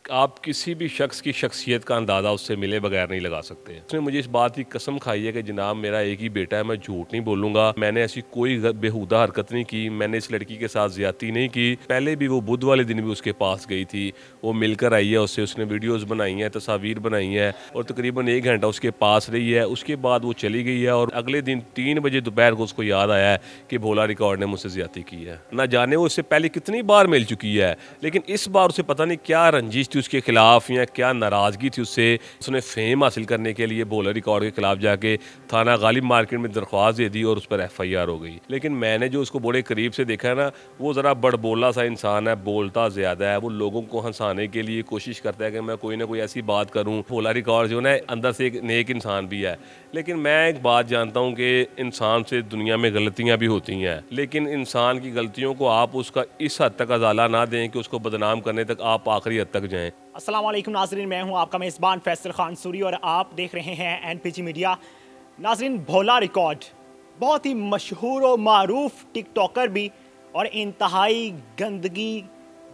आप किसी भी शख्स की शख्सियत का अंदाज़ा उससे मिले बगैर नहीं लगा सकते। उसने मुझे इस बात की कसम खाई है कि जनाब मेरा एक ही बेटा है, मैं झूठ नहीं बोलूँगा, मैंने ऐसी कोई बेहुदा हरकत नहीं की, मैंने इस लड़की के साथ ज़्यादती नहीं की। पहले भी वो बुध वाले दिन भी उसके पास गई थी, वो मिलकर आई है उससे, उसने वीडियोज़ बनाई हैं, तस्वीर बनाई हैं और तकरीबन 1 घंटा उसके पास रही है। उसके बाद वो चली गई है और अगले दिन 3 बजे दोपहर को उसको याद आया है कि भोला रिकॉर्ड ने मुझसे ज़्यादती की है। ना जाने वो उससे पहले कितनी बार मिल चुकी है, लेकिन इस बार उसे पता नहीं क्या रंजिश थी उसके खिलाफ या क्या नाराज़गी थी उससे। उसने फेम हासिल करने के लिए भोला रिकॉर्ड के खिलाफ जाके थाना गालिब मार्केट में दरख्वास्त दे दी और उस पर FIR हो गई। लेकिन मैंने जो उसको बड़े करीब से देखा है ना, वो ज़रा बड़बोला सा इंसान है, बोलता ज़्यादा है, वो लोगों को हंसाने के लिए कोशिश करता है कि मैं कोई ना कोई ऐसी बात करूं। भोला रिकॉर्ड जो है अंदर से एक नेक इंसान भी है, लेकिन मैं एक बात जानता हूं कि इंसान से दुनिया में गलतियां भी होती हैं, लेकिन इंसान की गलतियों को आप उसका इस हद तक अजाला ना दें कि उसको बदनाम करने तक आप आखिरी हद तक जाएं। अस्सलाम वालेकुम नाजरीन, मैं हूं आपका मेज़बान फैसल खान सूरी और आप देख रहे हैं NPG मीडिया। नाजरीन, भोला रिकॉर्ड बहुत ही मशहूर और मारूफ टिकटॉकर भी और इंतहाई गंदगी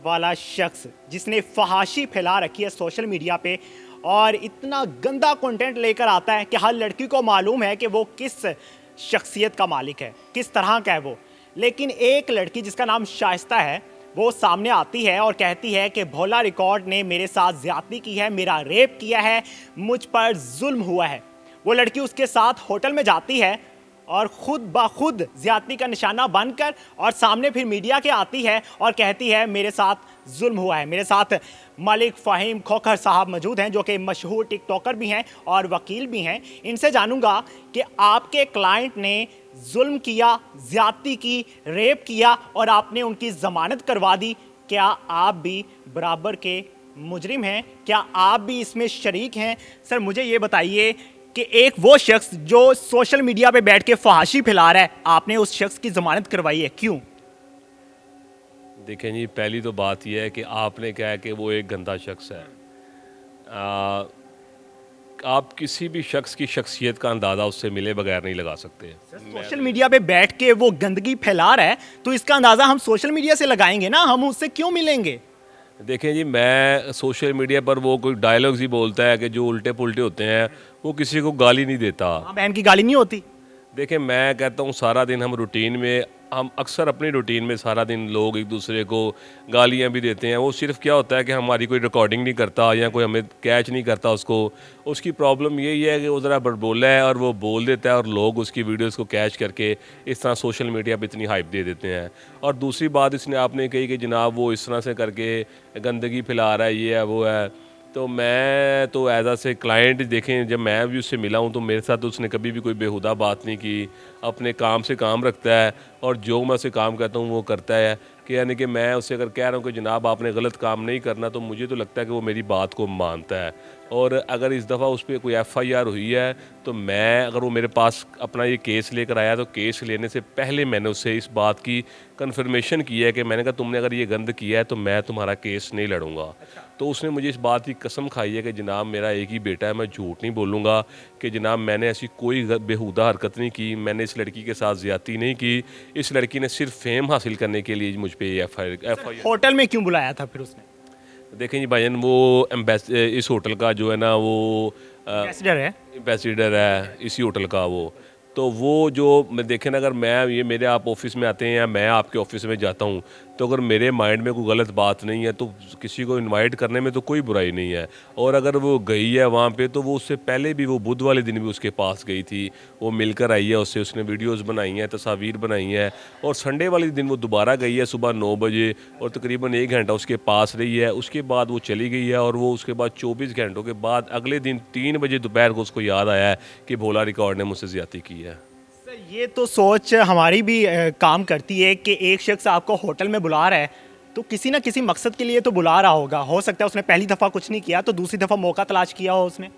वाला शख्स जिसने फहाशी फैला रखी है सोशल मीडिया पे और इतना गंदा कंटेंट लेकर आता है कि हर लड़की को मालूम है कि वो किस शख्सियत का मालिक है, किस तरह का है वो। लेकिन एक लड़की जिसका नाम शाइस्ता है, वो सामने आती है और कहती है कि भोला रिकॉर्ड ने मेरे साथ ज्यादती की है, मेरा रेप किया है, मुझ पर जुल्म हुआ है। वो लड़की उसके साथ होटल में जाती है और खुद ब खुद ज्यादती का निशाना बनकर और सामने फिर मीडिया के आती है और कहती है मेरे साथ जुल्म हुआ है। मेरे साथ मलिक फ़हीम खोखर साहब मौजूद हैं जो कि मशहूर टिकटॉकर भी हैं और वकील भी हैं। इनसे जानूंगा कि आपके क्लाइंट ने जुल्म किया, ज्यादती की, रेप किया और आपने उनकी ज़मानत करवा दी। क्या आप भी बराबर के मुजरिम हैं? क्या आप भी इसमें शरीक हैं? सर मुझे ये बताइए कि एक वो शख्स जो सोशल मीडिया पे बैठ के फहाशी फैला रहा है, आपने उस शख्स की ज़मानत करवाई है, क्यों? देखें जी, पहली तो बात यह है कि आपने कहा कि वो एक गंदा शख्स है। आप किसी भी शख्स की शख्सियत का अंदाज़ा उससे मिले बगैर नहीं लगा सकते। सोशल मीडिया पे बैठ के वो गंदगी फैला रहा है तो इसका अंदाज़ा हम सोशल मीडिया से लगाएंगे ना, हम उससे क्यों मिलेंगे? देखें जी, मैं सोशल मीडिया पर वो कोई डायलॉग्स ही बोलता है कि जो उल्टे पुल्टे होते हैं, वो किसी को गाली नहीं देता। माँ बहन की गाली नहीं होती? देखें, मैं कहता हूँ सारा दिन हम अक्सर अपनी रूटीन में सारा दिन लोग एक दूसरे को गालियाँ भी देते हैं। वो सिर्फ क्या होता है कि हमारी कोई रिकॉर्डिंग नहीं करता या कोई हमें कैच नहीं करता उसको। उसकी प्रॉब्लम यही है कि वो ज़रा बड़बोला है और वो बोल देता है और लोग उसकी वीडियोस को कैच करके इस तरह सोशल मीडिया पे इतनी हाइप दे देते हैं। और दूसरी बात इसने आपने कही कि जनाब वो इस तरह से करके गंदगी फैला रहा है, ये है वो है। तो मैं तो एज से क्लाइंट, देखें जब मैं भी उससे मिला हूँ तो मेरे साथ तो उसने कभी भी कोई बेहुदा बात नहीं की। अपने काम से काम रखता है और जो मैं उससे काम कहता हूँ वो करता है। कि यानी कि मैं उससे अगर कह रहा हूँ कि जनाब आपने गलत काम नहीं करना, तो मुझे तो लगता है कि वो मेरी बात को मानता है। और अगर इस दफ़ा उस पर कोई FIR हुई है तो मैं, अगर वो मेरे पास अपना ये केस लेकर आया तो केस लेने से पहले मैंने उससे इस बात की कन्फर्मेशन की है कि मैंने कहा तुमने अगर ये गंद किया है तो मैं तुम्हारा केस नहीं लड़ूंगा। तो उसने मुझे इस बात की कसम खाई है कि जनाब मेरा एक ही बेटा है, मैं झूठ नहीं बोलूँगा कि जनाब मैंने ऐसी कोई बेहुदा हरकत नहीं की, मैंने इस लड़की के साथ ज़्यादती नहीं की। इस लड़की ने सिर्फ फेम हासिल करने के लिए मुझ पर FIR। होटल में क्यों बुलाया था फिर उसने? देखें जी भाईजान, वो इस होटल का जो है ना, वो एम्बेसडर है। एम्बेसडर है इसी होटल का वो। तो वो जो मैं देखें ना, अगर मैं ये मेरे आप ऑफिस में आते हैं या मैं आपके ऑफिस में जाता हूँ, तो अगर मेरे माइंड में कोई गलत बात नहीं है तो किसी को इनवाइट करने में तो कोई बुराई नहीं है। और अगर वो गई है वहाँ पे तो वो उससे पहले भी, वो बुध वाले दिन भी उसके पास गई थी, वो मिलकर आई है उससे, उसने वीडियोज़ बनाई हैं, तस्वीर बनाई हैं। और संडे वाले दिन वो दोबारा गई है सुबह 9 बजे और तकरीबन 1 घंटा उसके पास रही है। उसके बाद वो चली गई है और वो उसके बाद 24 घंटों के बाद अगले दिन 3 बजे दोपहर को उसको याद आया है कि भोला रिकॉर्ड ने मुझसे ज़्यादती की है। सर ये तो सोच हमारी भी काम करती है कि एक शख्स आपको होटल में बुला रहा है तो किसी ना किसी मकसद के लिए तो बुला रहा होगा। हो सकता है उसने पहली दफ़ा कुछ नहीं किया तो दूसरी दफ़ा मौका तलाश किया हो उसने।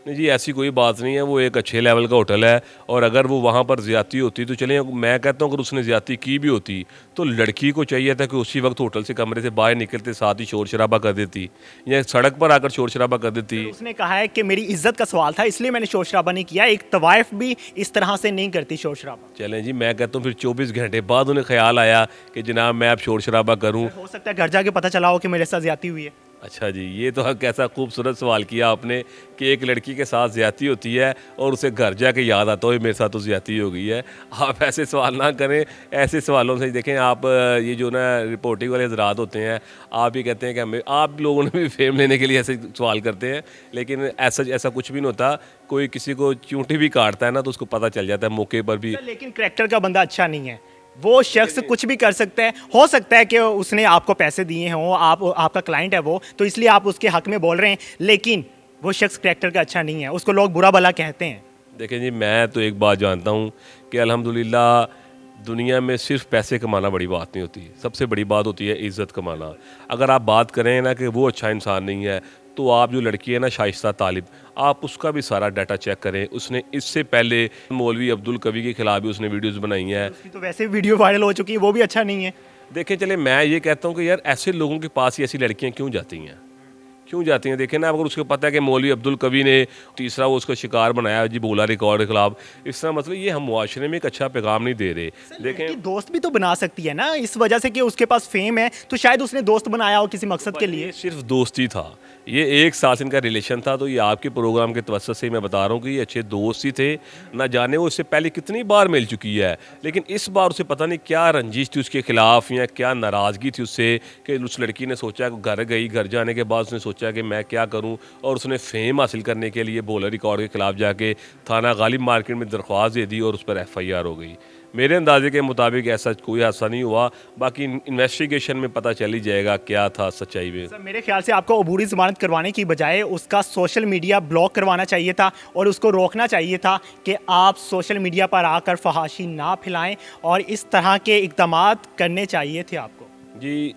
नहीं जी, ऐसी कोई बात नहीं है, वो एक अच्छे लेवल का होटल है। और अगर वो वहाँ पर ज़्यादती होती तो चलें, मैं कहता हूँ अगर उसने ज़्यादती की भी होती तो लड़की को चाहिए था कि उसी वक्त होटल से कमरे से बाहर निकलते साथ ही शोर शराबा कर देती या सड़क पर आकर शोर शराबा कर देती। उसने कहा है कि मेरी इज्जत का सवाल था इसलिए मैंने शोर शराबा नहीं किया। एक तवाइफ भी इस तरह से नहीं करती शोर शराबा। चलें जी, मैं कहता हूँ फिर 24 घंटे बाद उन्हें ख्याल आया कि जनाब मैं अब शोर शराबा करूँ। हो सकता है घर जाके पता चला हो कि मेरे साथ ज्यादती हुई है। अच्छा जी, ये तो कैसा खूबसूरत सवाल किया आपने कि एक लड़की के साथ ज़्यादती होती है और उसे घर जाके याद आता हो मेरे साथ तो ज़्यादती हो गई है। आप ऐसे सवाल ना करें, ऐसे सवालों से देखें आप ये जो ना रिपोर्टिंग वाले हज़रात होते हैं, आप ये कहते हैं कि हमें आप लोगों ने भी फेम लेने के लिए ऐसे सवाल करते हैं, लेकिन ऐसा ऐसा कुछ भी नहीं होता। कोई किसी को चींटी भी काटता है ना तो उसको पता चल जाता है मौके पर भी। सर, लेकिन करैक्टर का बंदा अच्छा नहीं है, वो शख्स कुछ भी कर सकता है। हो सकता है कि उसने आपको पैसे दिए हों, आप आपका क्लाइंट है वो, तो इसलिए आप उसके हक में बोल रहे हैं, लेकिन वो शख्स करैक्टर का अच्छा नहीं है, उसको लोग बुरा भला कहते हैं। देखें जी, मैं तो एक बात जानता हूँ कि अल्हम्दुलिल्लाह दुनिया में सिर्फ पैसे कमाना बड़ी बात नहीं होती, सबसे बड़ी बात होती है इज़्ज़त कमाना। अगर आप बात करें ना कि वो अच्छा इंसान नहीं है, तो आप जो लड़की है ना शाइस्ता तालिब, आप उसका भी सारा डाटा चेक करें। उसने इससे पहले मौलवी अब्दुल कवी के खिलाफ भी उसने वीडियोज़ बनाई हैं। उसकी तो वैसे वीडियो वायरल हो चुकी है, वो भी अच्छा नहीं है। देखें चले, मैं ये कहता हूँ कि यार ऐसे लोगों के पास ही ऐसी लड़कियाँ क्यों जाती हैं? क्यों जाती हैं? देखें ना, अगर उसको पता है कि मौलवी अब्दुल कवी ने तीसरा वो उसका शिकार बनाया जी बोला रिकॉर्ड के खिलाफ, इस तरह मतलब ये हम मुआशरे में एक अच्छा पैगाम नहीं दे रहे। देखें लड़की दोस्त भी तो बना सकती है ना, इस वजह से कि उसके पास फेम है, तो शायद उसने दोस्त बनाया हो किसी मकसद के लिए। ये सिर्फ दोस्ती था, ये एक साल से इनका रिलेशन था, तो ये आपके प्रोग्राम के तवज्जो से ही मैं बता रहा हूँ कि ये अच्छे दोस्त ही थे। ना जाने वो इससे पहले कितनी बार मिल चुकी है, लेकिन इस बार उसे पता नहीं क्या रंजिश थी उसके खिलाफ या क्या नाराज़गी थी उससे कि उस लड़की ने सोचा, घर गई, घर जाने के बाद उसने सोचा कि मैं क्या करूँ, और उसने फेम हासिल करने के लिए बोलर रिकॉर्ड के खिलाफ जाके थाना गालिब मार्केट में दरख्वास्त दे दी और उस पर FIR हो गई। मेरे अंदाजे के मुताबिक ऐसा कोई हादसा नहीं हुआ, बाकी इन्वेस्टिगेशन में पता चल ही जाएगा क्या था सच्चाई में। सर, मेरे ख्याल से आपको अबूरी ज़मानत करवाने की बजाय उसका सोशल मीडिया ब्लॉक करवाना चाहिए था और उसको रोकना चाहिए था कि आप सोशल मीडिया पर आकर फहाशी ना फैलाएं, और इस तरह के इक़दामात करने चाहिए थे आपको। जी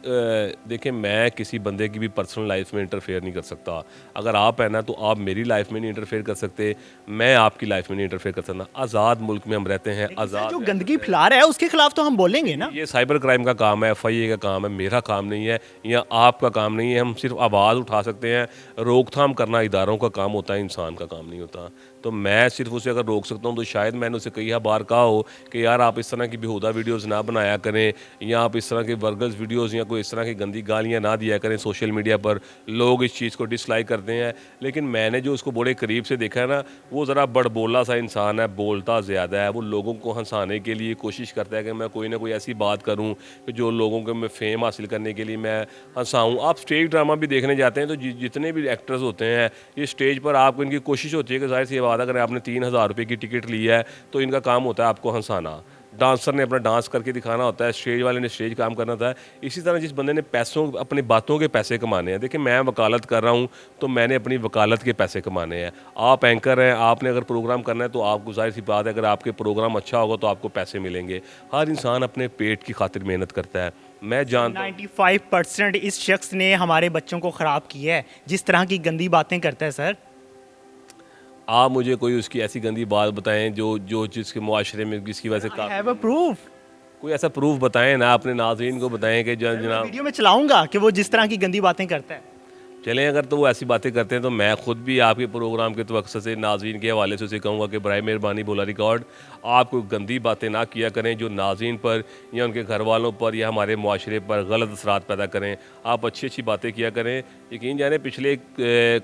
देखिए, मैं किसी बंदे की भी पर्सनल लाइफ में इंटरफेयर नहीं कर सकता। अगर आप है ना तो आप मेरी लाइफ में नहीं इंटरफेयर कर सकते, मैं आपकी लाइफ में नहीं इंटरफेयर कर सकता। आज़ाद मुल्क में हम रहते हैं, लेकिन सर, आज़ाद जो रह गंदगी सकते हैं। फैला रहा है उसके खिलाफ तो हम बोलेंगे ना। ये साइबर क्राइम का काम है, FIA का काम है, मेरा काम नहीं है या आपका काम नहीं है। हम सिर्फ आवाज़ उठा सकते हैं, रोकथाम करना इदारों का काम होता है, इंसान का काम नहीं होता। तो मैं सिर्फ उसे अगर रोक सकता हूँ तो शायद मैंने उसे कई बार कहा हो कि यार आप इस तरह की बेहुदा वीडियोज़ ना बनाया करें, या आप इस तरह के वर्गल्स वीडियोज़ या कोई इस तरह की गंदी गालियाँ ना दिया करें सोशल मीडिया पर। लोग इस चीज़ को डिसलाइक करते हैं, लेकिन मैंने जो उसको बड़े करीब से देखा है ना, वो ज़रा बड़बोला सा इंसान है, बोलता ज़्यादा है। वो लोगों को हंसाने के लिए कोशिश करता है कि मैं कोई ना कोई ऐसी बात करूं कि जो लोगों को मैं फेम हासिल करने के लिए मैं हंसाऊं। आप स्टेज ड्रामा भी देखने जाते हैं तो जितने भी एक्टर्स होते हैं, ये स्टेज पर आपको इनकी कोशिश होती है कि जाहिर सी बात है, अगर आपने 3000 रुपये की टिकट ली है तो इनका काम होता है आपको हंसाना। डांसर ने अपना डांस करके दिखाना होता है, स्टेज वाले ने स्टेज काम करना होता है। इसी तरह जिस बंदे ने पैसों अपनी बातों के पैसे कमाने हैं, देखिए मैं वकालत कर रहा हूँ तो मैंने अपनी वकालत के पैसे कमाने हैं। आप एंकर हैं, आपने अगर प्रोग्राम करना है तो आपको जाहिर सी बात है अगर आपके प्रोग्राम अच्छा होगा तो आपको पैसे मिलेंगे। हर इंसान अपने पेट की खातिर मेहनत करता है। मैं जानता हूँ 95% इस शख्स ने हमारे बच्चों को ख़राब किया है, जिस तरह की गंदी बातें करता है। सर, आप मुझे कोई उसकी ऐसी गंदी बात बताएं जो जो जिसके मुआशरे में जिसकी वजह से आई हैव अ प्रूफ। कोई ऐसा प्रूफ बताएं ना, अपने नाज़रीन को बताएं कि जनाब वीडियो में चलाऊंगा कि वो जिस तरह की गंदी बातें करता है। चलें। अगर तो वो ऐसी बातें करते हैं तो मैं खुद भी आपके प्रोग्राम के तवक्कुल से नाज़रीन के हवाले से उसे कहूँगा कि बराए मेहरबानी बोला रिकॉर्ड, आप कोई गंदी बातें ना किया करें जो नाज़रीन पर या उनके घर वालों पर या हमारे माशरे पर गलत असरात पैदा करें। आप अच्छी अच्छी बातें किया करें। यकीन जाने पिछले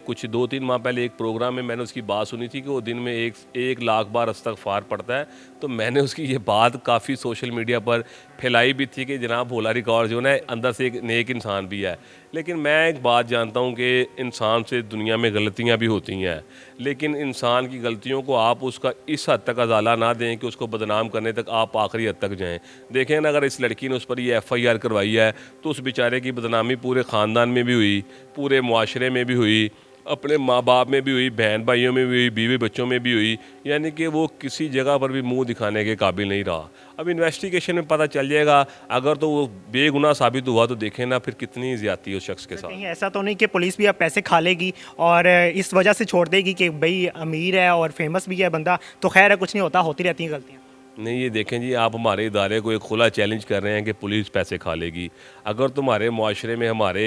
कुछ 2-3 माह पहले एक प्रोग्राम में मैंने उसकी बात सुनी थी कि वो दिन में 1 लाख बार इस्तग़फ़ार पढ़ता है। तो मैंने उसकी ये बात काफ़ी सोशल मीडिया पर फैलाई भी थी कि जनाब भोला रिकॉर्ड जो है अंदर से एक नेक इंसान भी है। लेकिन मैं एक बात जानता हूँ कि इंसान से दुनिया में गलतियाँ भी होती हैं, लेकिन इंसान की गलतियों को आप उसका इस हद तक अजाला ना दें कि उसको बदनाम करने तक आप आखिरी हद तक जाएं। देखें ना, अगर इस लड़की ने उस पर ये FIR करवाई है तो उस बेचारे की बदनामी पूरे ख़ानदान में भी हुई, पूरे मुआशरे में भी हुई, अपने माँ बाप में भी हुई, बहन भाइयों में भी हुई, बीवी बच्चों में भी हुई। यानी कि वो किसी जगह पर भी मुंह दिखाने के काबिल नहीं रहा। अब इन्वेस्टिगेशन में पता चल जाएगा। अगर तो वो बेगुनाह साबित हुआ तो देखें ना फिर कितनी ज़्यादती उस शख्स के साथ। कहीं ऐसा तो नहीं कि पुलिस भी अब पैसे खा लेगी और इस वजह से छोड़ देगी कि भाई अमीर है और फेमस भी है बंदा, तो खैर है, कुछ नहीं होता, होती रहती हैं गलतियाँ। नहीं, ये देखें जी, आप हमारे इदारे को एक खुला चैलेंज कर रहे हैं कि पुलिस पैसे खा लेगी। अगर तुम्हारे मुआशरे में हमारे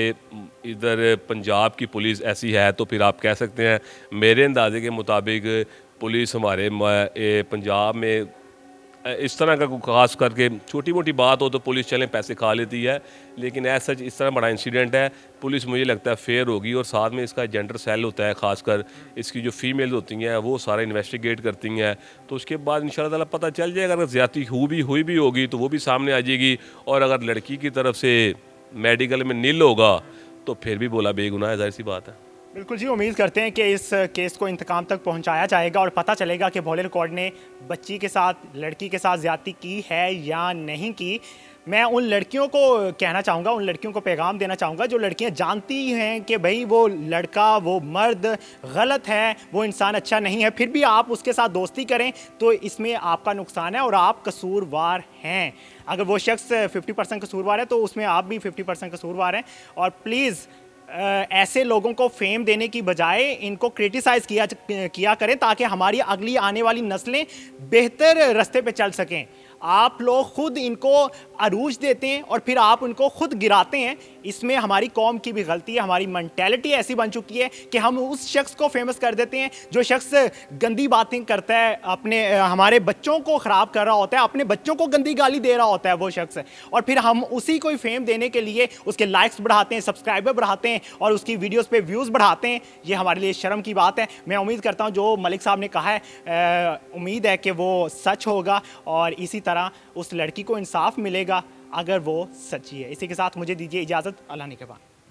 इधर पंजाब की पुलिस ऐसी है तो फिर आप कह सकते हैं। मेरे अंदाजे के मुताबिक पुलिस हमारे पंजाब में इस तरह का कोई खास करके छोटी मोटी बात हो तो पुलिस चलें पैसे खा लेती है, लेकिन ऐसा इस तरह बड़ा इंसिडेंट है, पुलिस मुझे लगता है फेयर होगी। और साथ में इसका जेंडर सेल होता है, खासकर इसकी जो फीमेल्स होती हैं वो सारा इन्वेस्टिगेट करती हैं, तो उसके बाद इंशाल्लाह ताला पता चल जाएगा। अगर ज़्यादती हुई भी होगी तो वो भी सामने आ जाएगी, और अगर लड़की की तरफ से मेडिकल में नील होगा तो फिर भी बोला बेगुनाह है, जाहिर सी बात है। बिल्कुल जी, उम्मीद करते हैं कि इस केस को इंतकाम तक पहुंचाया जाएगा और पता चलेगा कि भोले रिकॉर्ड ने बच्ची के साथ, लड़की के साथ ज़्यादती की है या नहीं की। मैं उन लड़कियों को कहना चाहूँगा, उन लड़कियों को पैगाम देना चाहूँगा जो लड़कियाँ जानती हैं कि भाई वो लड़का, वो मर्द गलत है, वो इंसान अच्छा नहीं है, फिर भी आप उसके साथ दोस्ती करें तो इसमें आपका नुकसान है और आप कसूरवार हैं। अगर वो शख्स 50% कसूरवार है तो उसमें आप भी 50% कसूरवार हैं। और प्लीज़ ऐसे लोगों को फेम देने की बजाय इनको क्रिटिसाइज़ किया करें ताकि हमारी अगली आने वाली नस्लें बेहतर रास्ते पे चल सकें। आप लोग खुद इनको अरूज देते हैं और फिर आप उनको खुद गिराते हैं। इसमें हमारी कौम की भी गलती है। हमारी मेंटालिटी ऐसी बन चुकी है कि हम उस शख्स को फेमस कर देते हैं जो शख्स गंदी बातें करता है, अपने हमारे बच्चों को ख़राब कर रहा होता है, अपने बच्चों को गंदी गाली दे रहा होता है वो शख्स, और फिर हम उसी को फेम देने के लिए उसके लाइक्स बढ़ाते हैं, सब्सक्राइबर बढ़ाते हैं और उसकी वीडियोज़ पे व्यूज़ बढ़ाते हैं। ये हमारे लिए शर्म की बात है। मैं उम्मीद करता हूँ जो मलिक साहब ने कहा है, उम्मीद है कि वो सच होगा और इसी तरह उस लड़की को इंसाफ मिलेगा अगर वो सच्ची है। इसी के साथ मुझे दीजिए इजाज़त। अल्लाह निगहबान।